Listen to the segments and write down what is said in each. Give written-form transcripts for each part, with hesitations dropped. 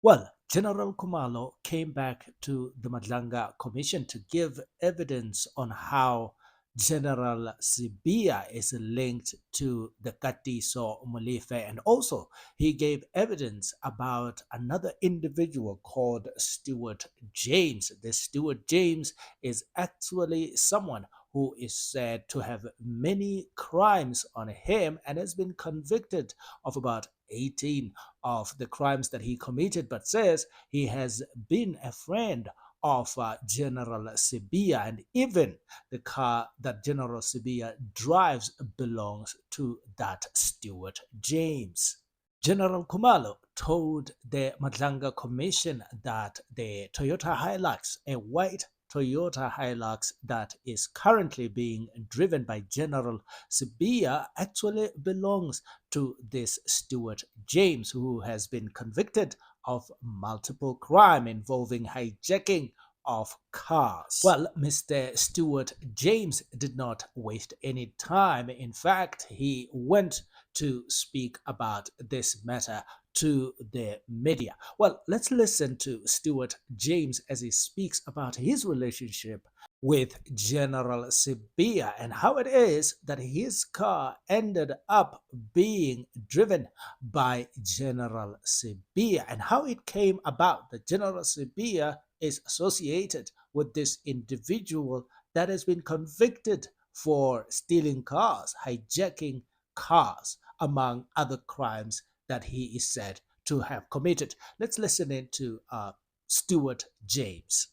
Well, General Khumalo came back to the Madlanga Commission to give evidence on how General Sibiya is linked to the Katiso Molefe, and also he gave evidence about another individual called Stuart James. This Stuart James is actually someone who is said to have many crimes on him and has been convicted of about 18 of the crimes that he committed, but says he has been a friend of General Sibiya, and even the car that General Sibiya drives belongs to that Stuart James. General Khumalo told the Madlanga Commission that the Toyota Hilux, a white Toyota Hilux that is currently being driven by General Sibiya, actually belongs to this Stuart James, who has been convicted of multiple crime involving hijacking of cars. Well, Mr. Stuart James did not waste any time. In fact, he went to speak about this matter to the media. Well, let's listen to Stuart James as he speaks about his relationship with General Sibiya and how it is that his car ended up being driven by General Sibiya and how it came about that General Sibiya is associated with this individual that has been convicted for stealing cars, hijacking cars, among other crimes that he is said to have committed. Let's listen in to Stuart James.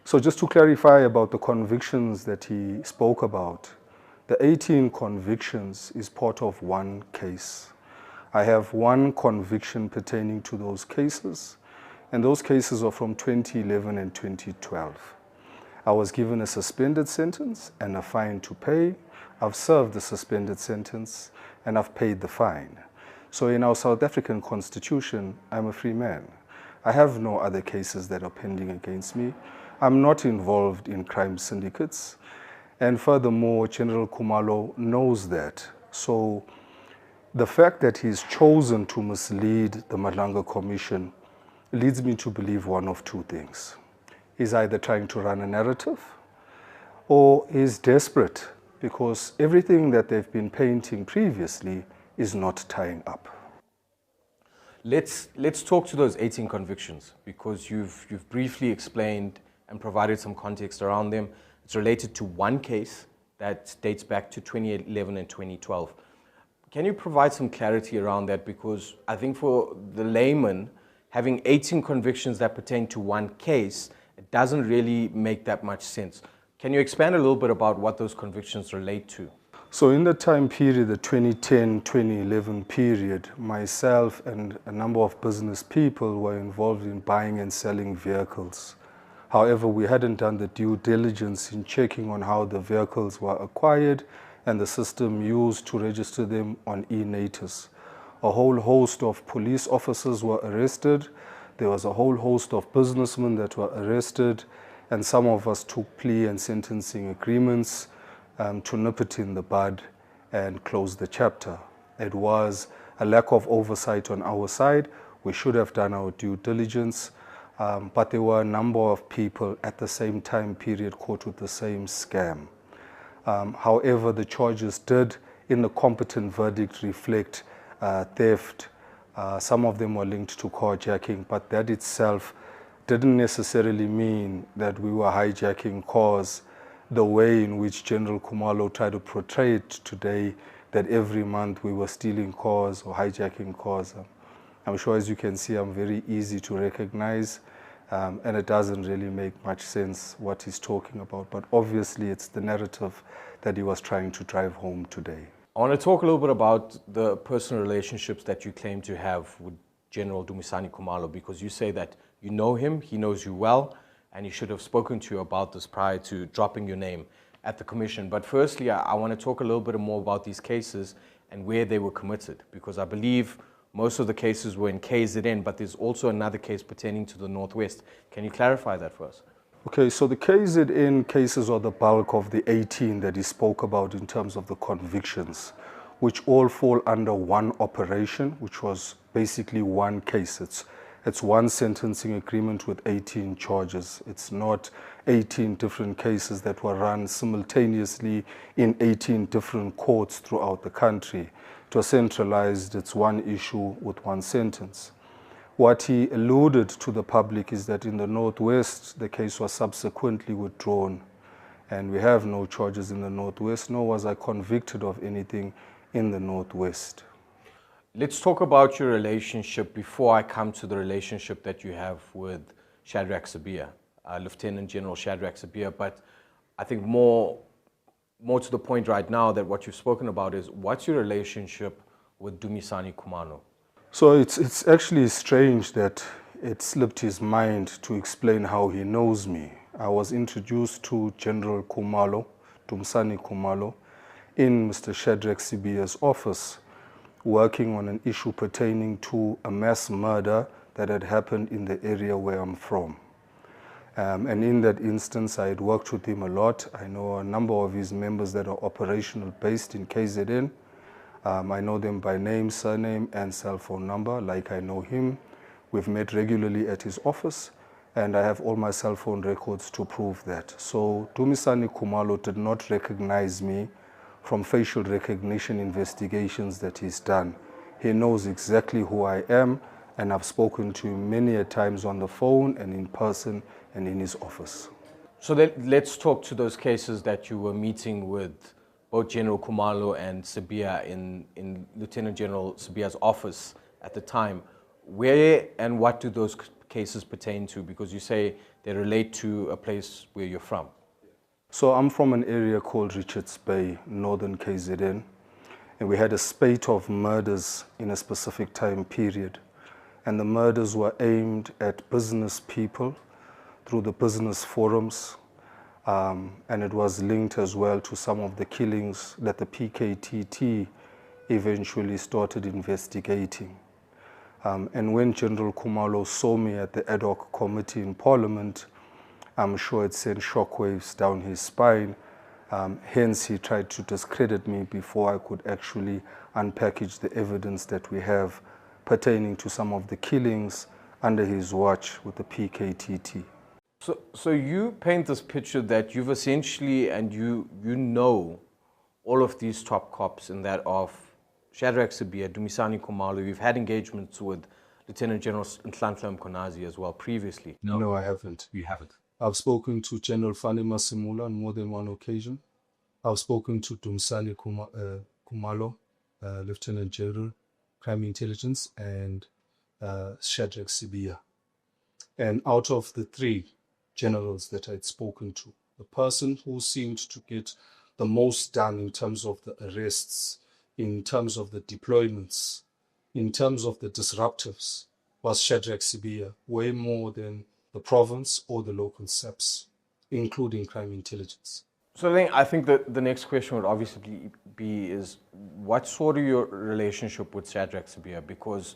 So just to clarify about the convictions that he spoke about, the 18 convictions is part of one case. I have one conviction pertaining to those cases, and those cases are from 2011 and 2012. I was given a suspended sentence and a fine to pay. I've served the suspended sentence and I've paid the fine. So in our South African constitution, I'm a free man. I have no other cases that are pending against me. I'm not involved in crime syndicates. And furthermore, General Khumalo knows that. So the fact that he's chosen to mislead the Madlanga Commission leads me to believe one of two things. He's either trying to run a narrative or he's desperate because everything that they've been painting previously is not tying up. Let's talk to those 18 convictions because you've briefly explained and provided some context around them. It's related to one case that dates back to 2011 and 2012. Can you provide some clarity around that? Because I think for the layman, having 18 convictions that pertain to one case, it doesn't really make that much sense. Can you expand a little bit about what those convictions relate to? So in the time period, the 2010-2011 period, myself and a number of business people were involved in buying and selling vehicles. However, we hadn't done the due diligence in checking on how the vehicles were acquired and the system used to register them on e-Natus. A whole host of police officers were arrested. There was a whole host of businessmen that were arrested, and some of us took plea and sentencing agreements to nip it in the bud and close the chapter. It was a lack of oversight on our side. We should have done our due diligence, but there were a number of people at the same time period caught with the same scam. However, the charges did, in the competent verdict, reflect theft. Some of them were linked to carjacking, but that itself didn't necessarily mean that we were hijacking cars the way in which General Khumalo tried to portray it today, that every month we were stealing cars or hijacking cars. I'm sure, as you can see, I'm very easy to recognize, and it doesn't really make much sense what he's talking about, but obviously it's the narrative that he was trying to drive home today. I want to talk a little bit about the personal relationships that you claim to have with General Dumisani Khumalo, because you say that you know him, he knows you well, and he should have spoken to you about this prior to dropping your name at the commission. But firstly, I want to talk a little bit more about these cases and where they were committed, because I believe most of the cases were in KZN, but there's also another case pertaining to the Northwest. Can you clarify that for us? Okay, so the KZN cases are the bulk of the 18 that he spoke about in terms of the convictions, which all fall under one operation, which was basically one case. It's one sentencing agreement with 18 charges. It's not 18 different cases that were run simultaneously in 18 different courts throughout the country. It was centralized, it's one issue with one sentence. What he alluded to the public is that in the Northwest, the case was subsequently withdrawn. And we have no charges in the Northwest, nor was I convicted of anything in the Northwest. Let's talk about your relationship before I come to the relationship that you have with Shadrack Sibiya, Lieutenant General Shadrack Sibiya. But I think more to the point right now that what you've spoken about is what's your relationship with Dumisani Khumalo? So it's actually strange that it slipped his mind to explain how he knows me. I was introduced to General Khumalo, Dumisani Khumalo, in Mr. Shadrack Sibiya's office, working on an issue pertaining to a mass murder that had happened in the area where I'm from. And in that instance, I had worked with him a lot. I know a number of his members that are operational based in KZN. I know them by name, surname, and cell phone number, like I know him. We've met regularly at his office, and I have all my cell phone records to prove that. So Dumisani Khumalo did not recognize me from facial recognition investigations that he's done. He knows exactly who I am, and I've spoken to him many a times on the phone and in person and in his office. So let's talk to those cases that you were meeting with both General Khumalo and Sibiya in Lieutenant General Sibiya's office at the time. Where and what do those cases pertain to? Because you say they relate to a place where you're from. So I'm from an area called Richards Bay, northern KZN, and we had a spate of murders in a specific time period. And the murders were aimed at business people through the business forums, and it was linked as well to some of the killings that the PKTT eventually started investigating. And when General Khumalo saw me at the ad hoc committee in Parliament, I'm sure it sent shockwaves down his spine. Hence, he tried to discredit me before I could actually unpackage the evidence that we have pertaining to some of the killings under his watch with the PKTT. So you paint this picture that you've essentially, and you know all of these top cops, in that of Shadrack Sibiya, Dumisani Khumalo. You've had engagements with Lieutenant General Nhlanhla Mkhonazi as well previously. No, I haven't. You haven't. I've spoken to General Fani Masimula on more than one occasion. I've spoken to Dumisani Khumalo, Lieutenant General, Crime Intelligence, and Shadrack Sibiya. And out of the three generals that I'd spoken to, the person who seemed to get the most done in terms of the arrests, in terms of the deployments, in terms of the disruptives, was Shadrack Sibiya, way more than the province or the local SAPs, including Crime Intelligence. So I think that the next question would obviously be is, what's sort of your relationship with Shadrack Sibiya? Because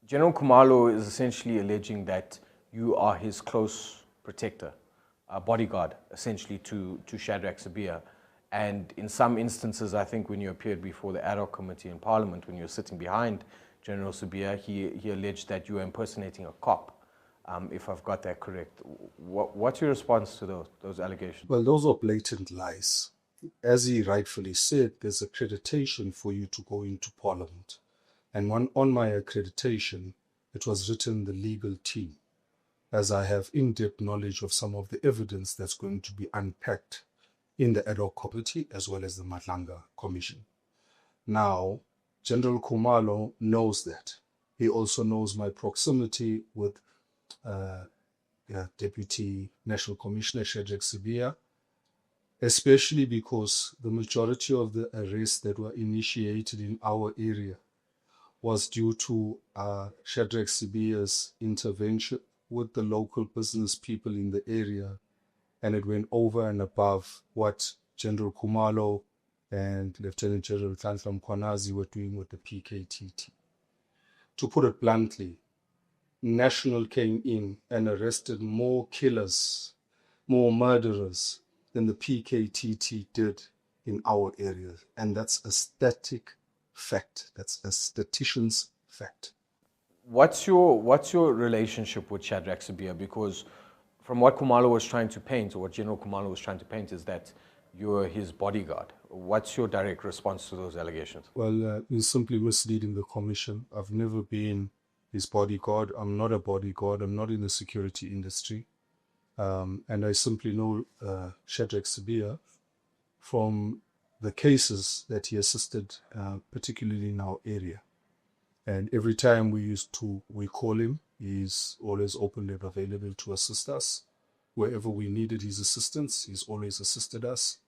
General Khumalo is essentially alleging that you are his close protector, a bodyguard, essentially, to Shadrack Sibiya. And in some instances, I think when you appeared before the ad hoc committee in Parliament, when you were sitting behind General Sibiya, he alleged that you were impersonating a cop, if I've got that correct. What's your response to those allegations? Well, those are blatant lies. As he rightfully said, there's accreditation for you to go into Parliament. And on my accreditation, it was written the legal team, as I have in-depth knowledge of some of the evidence that's going to be unpacked in the ad hoc committee as well as the Madlanga Commission. Now, General Khumalo knows that. He also knows my proximity with Deputy National Commissioner Shadrack Sibiya, especially because the majority of the arrests that were initiated in our area was due to Shadrack Sibiya's intervention with the local business people in the area, and it went over and above what General Khumalo and Lieutenant General Nhlanhla Mkhonazi were doing with the PKTT. To put it bluntly, National came in and arrested more killers, more murderers than the PKTT did in our area. And that's a static fact. That's a statistician's fact. What's your relationship with Shadrach Sibiya? Because from what Khumalo was trying to paint, or what General Khumalo was trying to paint, is that you're his bodyguard. What's your direct response to those allegations? Well, he's simply misleading the commission. I've never been his bodyguard. I'm not a bodyguard. I'm not in the security industry. And I simply know Shadrach Sibiya from the cases that he assisted, particularly in our area. And every time we call him, he's always open and available to assist us. Wherever we needed his assistance, he's always assisted us.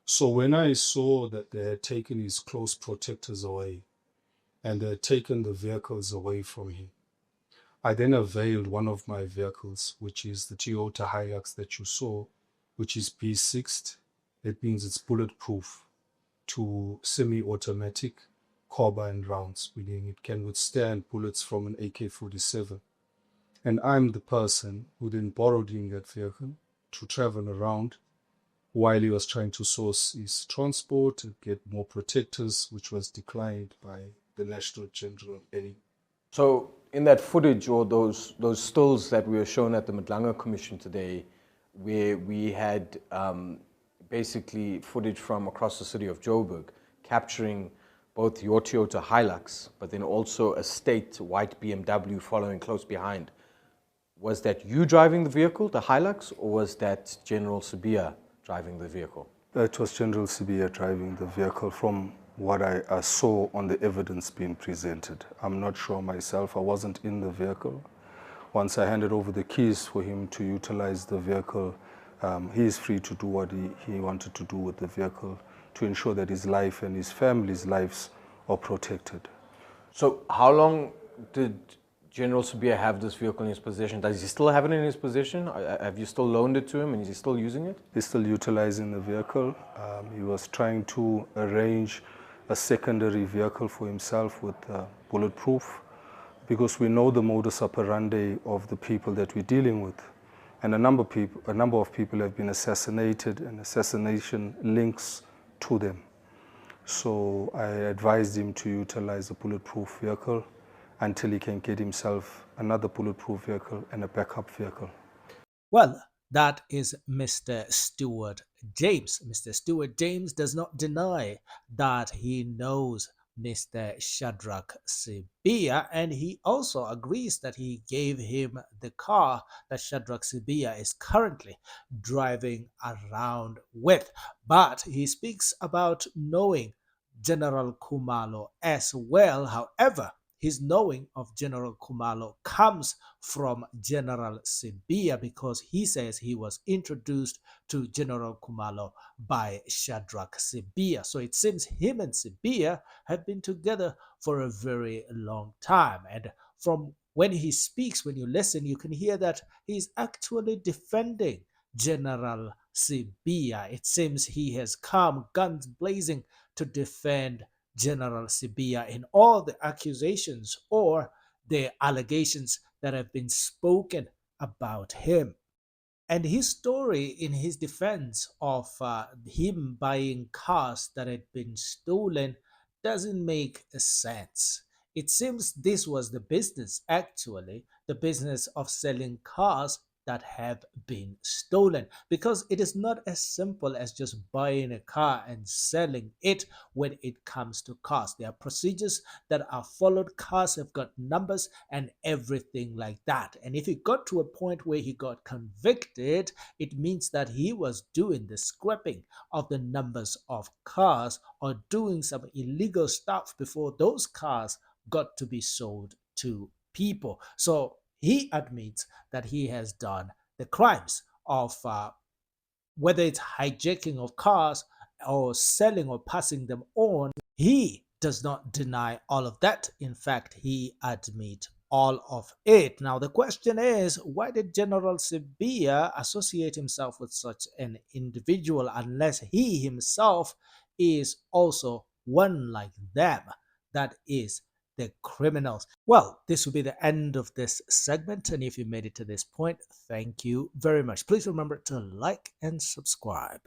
So when I saw that they had taken his close protectors away and they had taken the vehicles away from him, I then availed one of my vehicles, which is the Toyota Hilux that you saw, which is B6. It means it's bulletproof to semi-automatic carbine rounds, meaning it can withstand bullets from an AK-47. And I'm the person who then borrowed him that vehicle to travel around while he was trying to source his transport and get more protectors, which was declined by the National General Any. So in that footage, or those stills that we were shown at the Madlanga Commission today, where we had basically footage from across the city of Joburg capturing both your Toyota Hilux, but then also a state white BMW following close behind. Was that you driving the vehicle, the Hilux, or was that General Sibiya driving the vehicle? It was General Sibiya driving the vehicle from what I saw on the evidence being presented. I'm not sure myself. I wasn't in the vehicle. Once I handed over the keys for him to utilize the vehicle, he is free to do what he wanted to do with the vehicle to ensure that his life and his family's lives are protected. So how long did General Sibiya have this vehicle in his possession? Does he still have it in his possession? Have you still loaned it to him and is he still using it? He's still utilizing the vehicle. He was trying to arrange a secondary vehicle for himself with bulletproof, because we know the modus operandi of the people that we're dealing with. And a number of people have been assassinated, and assassination links to them. So I advised him to utilize a bulletproof vehicle until he can get himself another bulletproof vehicle and a backup vehicle. Well, that is Mr. Stuart James. Mr. Stuart James does not deny that he knows Mr. Shadrach Sibiya, and he also agrees that he gave him the car that Shadrach Sibiya is currently driving around with. But he speaks about knowing General Khumalo as well. However, his knowing of General Khumalo comes from General Sibiya, because he says he was introduced to General Khumalo by Shadrach Sibiya. So it seems him and Sibiya have been together for a very long time. And from when he speaks, when you listen, you can hear that he's actually defending General Sibiya. It seems he has come guns blazing to defend General Sibiya in all the accusations or the allegations that have been spoken about him. And his story in his defense of him buying cars that had been stolen doesn't make sense. It seems this was the business, actually, the business of selling cars that have been stolen, because it is not as simple as just buying a car and selling it. When it comes to cars, there are procedures that are followed. Cars have got numbers and everything like that, and if it got to a point where he got convicted, it means that he was doing the scrapping of the numbers of cars or doing some illegal stuff before those cars got to be sold to people. So he admits that he has done the crimes of whether it's hijacking of cars or selling or passing them on. He does not deny all of that. In fact, he admits all of it. Now, the question is, why did General Sibiya associate himself with such an individual unless he himself is also one like them? That is the criminals. Well, this will be the end of this segment. And if you made it to this point, thank you very much. Please remember to like and subscribe.